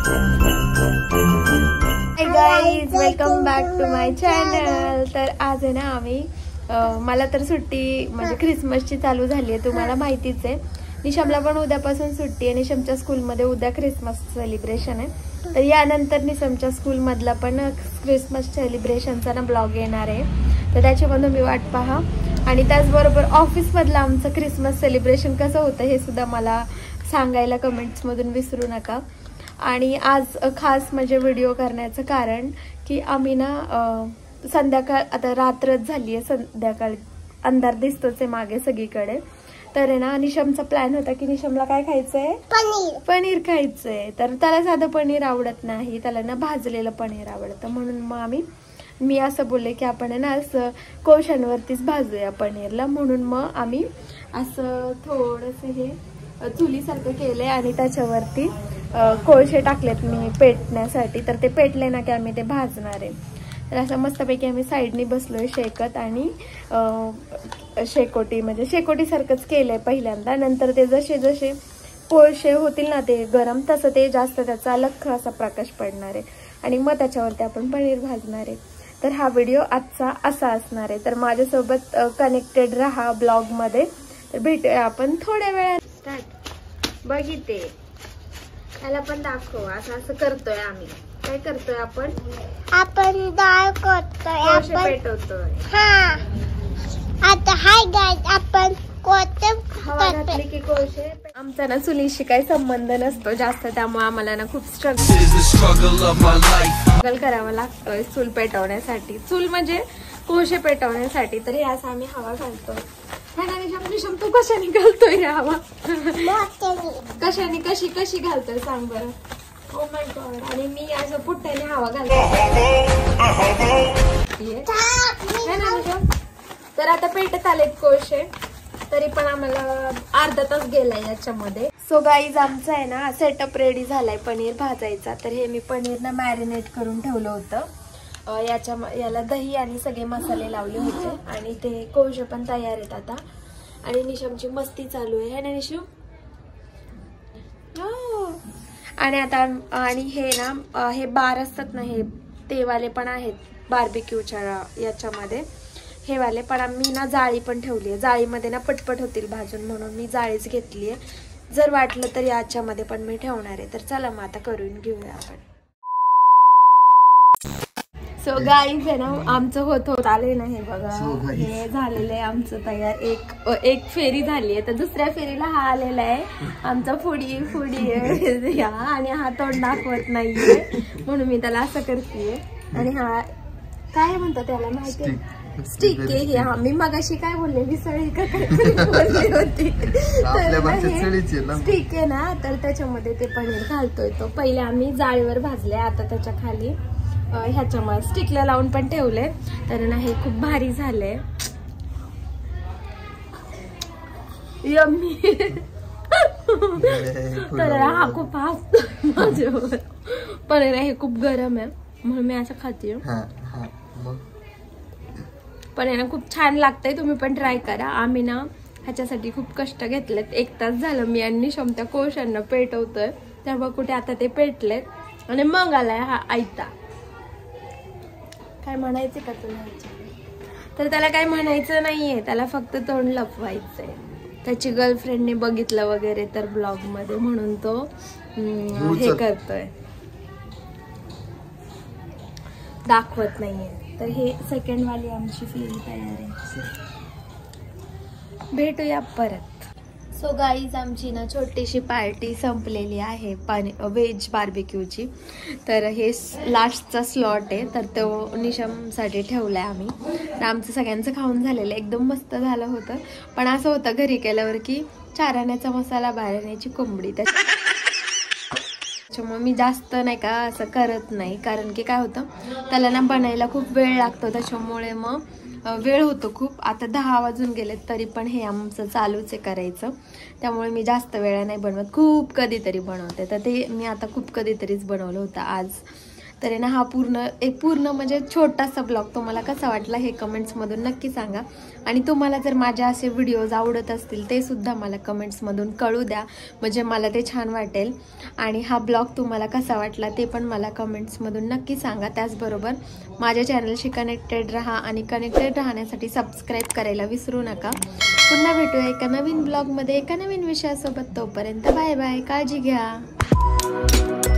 High guys, welcome back to my channel. तर आज आहे ना आम्ही मला तर सुट्टी म्हणजे ख्रिसमसची चालू झाली आहे, तुम्हाला माहितीच आहे. निशमला पण उद्यापासून सुट्टी आहे. निशमच्या स्कूलमध्ये उद्या ख्रिसमस सेलिब्रेशन आहे. तर यानंतर निशमच्या स्कूलमधला पण ख्रिसमस सेलिब्रेशनचा ना ब्लॉग येणार आहे, तर त्याची पण तुम्ही वाट पहा. आणि त्याचबरोबर ऑफिसमधलं आमचं ख्रिसमस सेलिब्रेशन कसं होतं हे सुद्धा मला सांगायला कमेंट्समधून विसरू नका. आणि आज खास म्हणजे व्हिडिओ करण्याचं कारण की आम्ही ना संध्याकाळ, आता रात्रच झाली आहे, संध्याकाळ अंधार दिसतोच आहे मागे सगळीकडे. तर आहे ना निशमचा प्लॅन होता की निशमला काय खायचंय, पनीर खायचंय. तर त्याला साधं पनीर आवडत नाही, त्याला ना भाजलेलं पनीर आवडतं. म्हणून मग मी असं बोलले की आपण आहे ना असं कोळशांवरतीच भाजूया पनीरला. म्हणून मग आम्ही असं थोडंसं हे चुलीसारखं केलंय आणि त्याच्यावरती कोळसे टाकलेत मी पेटण्यासाठी. तर ते पेटले ना की आम्ही ते भाजणार आहे. तर असं मस्तपैकी आम्ही साईडनी बसलोय शेकत आणि शेकोटी म्हणजे शेकोटीसारखंच केलंय पहिल्यांदा. नंतर ते जसे जसे कोळसे होतील ना ते गरम, तसं ते जास्त त्याचा लख्ख असा प्रकाश पडणार आहे आणि मग त्याच्यावरती आपण पनीर भाजणार आहे. तर हा व्हिडिओ आजचा असा असणार आहे. तर माझ्यासोबत कनेक्टेड राहा ब्लॉगमध्ये. तर भेटूया आपण थोड्या वेळात. स्टार्ट. बघिते त्याला पण दाखव. असं असं करतोय आम्ही. काय करतोय आपण डाळ करतोय, आपण पेटवतोय. हा आता हाय गाइस, आपण हवा घातली की कोळसे. आमचा ना चुलीशी काही संबंध नसतो जास्त, त्यामुळे आम्हाला ना खूप स्ट्रगल करावं लागतोय चूल पेटवण्यासाठी. चूल म्हणजे कोळसे पेटवण्यासाठी. तर यास आम्ही हवा घालतोय. निशम तू कशाने घालतोय रे हवा? कशाने कशी कशी घालतोय सांग बरं. Oh my God. आणि मी असं पुट्ट्याने हवा घालते. तर आता पेटत आलेत कोळसे, तरी पण आम्हाला अर्धा तास गेलाय याच्यामध्ये. सो गाईज, आमचा आहे ना सेटअप रेडी झालाय पनीर भाजायचा. तर हे मी पनीर ना मॅरिनेट करून ठेवलं होतं. याला दही आणि सगळे मसाले लावले होते आणि ते कोळसे पण तयार आहेत आता. आणि निशमची मस्ती चालू आहे ना निशू. आणि आता आणि हे ना हे बार असतात ना, हे तेवाले पण आहेत बार्बिक्यूच्या याच्यामध्ये. हे वाले पण मी ना जाळी पण ठेवली आहे. जाळीमध्ये ना पटपट होतील भाजून, म्हणून मी जाळीच घेतली आहे. जर वाटलं तर याच्यामध्ये पण मी ठेवणार आहे. तर चला मग आता करून घेऊया आपण. सो गाईज आहे ना आमचं होत आले ना, हे बघा हे झालेलं आहे आमचं तयार. एक फेरी झाली आहे. तर दुसऱ्या फेरीला हा आलेला आहे आमचा फुडी या. आणि हा तोंड दाखवत नाहीये म्हणून मी त्याला असं करतेय. आणि हा काय म्हणतात त्याला माहिती, स्टिक आहे. हा मी मगाशी काय बोलले, विसळी का काय बोलली होती. स्टिक आहे ना, तर त्याच्यामध्ये ते पनीर घालतोय. तो पहिले आम्ही जाळीवर भाजले, आता त्याच्या खाली ह्याच्यामध्ये स्टिकला लावून पण ठेवले. तर ना हे खूप भारी झालंय, यम्मी. तर हा खूप हसतो माझ्यावर. पण हे खूप गरम आहे म्हणून मी असं खाते. पण आहे ना खूप छान लागतंय, तुम्ही पण ट्राय करा. आम्ही ना ह्याच्यासाठी खूप कष्ट घेतलेत. 1 तास झालं मी आणि निशम त्या कोळशांना पेटवतोय. तेव्हा कुठे आता ते पेटलेत आणि मग आलाय हा आयता. काय म्हणायचं का तुला? तर त्याला काय म्हणायचं नाहीये, त्याला फक्त तोंड लपवायचंय. त्याची गर्लफ्रेंडने बघितलं वगैरे तर ब्लॉग मध्ये, म्हणून तो हे करतोय, दाखवत नाहीये. तर हे सेकंड वाली आमची फेरी तयार आहे. भेटूया परत. सो गाईज, आमची ना छोटीशी पार्टी संपलेली आहे व्हेज बार्बिक्यूची. तर हे लास्टचा स्लॉट आहे, तर तो निशमसाठी ठेवलाय आम्ही. आमचं सगळ्यांचं खाऊन झालेलं, एकदम मस्त झालं होतं. पण असं होतं घरी केल्यावर की 4 आण्याचा मसाला, 12 आण्याची कोंबडी. त्याच्यामुळे मी जास्त नाही का असं करत नाही, कारण की काय होतं त्याला ना बनायला खूप वेळ लागतो. त्याच्यामुळे मग वेळ होतो खूप. आता 10 वाजून गेलेत तरी पण हे आमचं चालूच आहे करायचं. त्यामुळे मी जास्त वेळा नाही बनवत, खूप कधीतरी बनवते. तर ते मी आता खूप कधीतरीच बनवलं होतं आज. तर आहे ना हा पूर्ण म्हणजे छोटासा ब्लॉग तुम्हाला कसा वाटला हे कमेंट्समधून नक्की सांगा. आणि तुम्हाला जर माझे असे व्हिडिओज आवडत असतील ते सुद्धा मला कमेंट्समधून कळू द्या, म्हणजे मला ते छान वाटेल. आणि हा ब्लॉग तुम्हाला कसा वाटला ते पण मला कमेंट्समधून नक्की सांगा. त्याचबरोबर माझ्या चॅनलशी कनेक्टेड राहा आणि कनेक्टेड राहण्यासाठी सबस्क्राईब करायला विसरू नका. पुन्हा भेटूया एका नवीन ब्लॉगमध्ये एका नवीन विषयासोबत. तोपर्यंत बाय बाय, काळजी घ्या.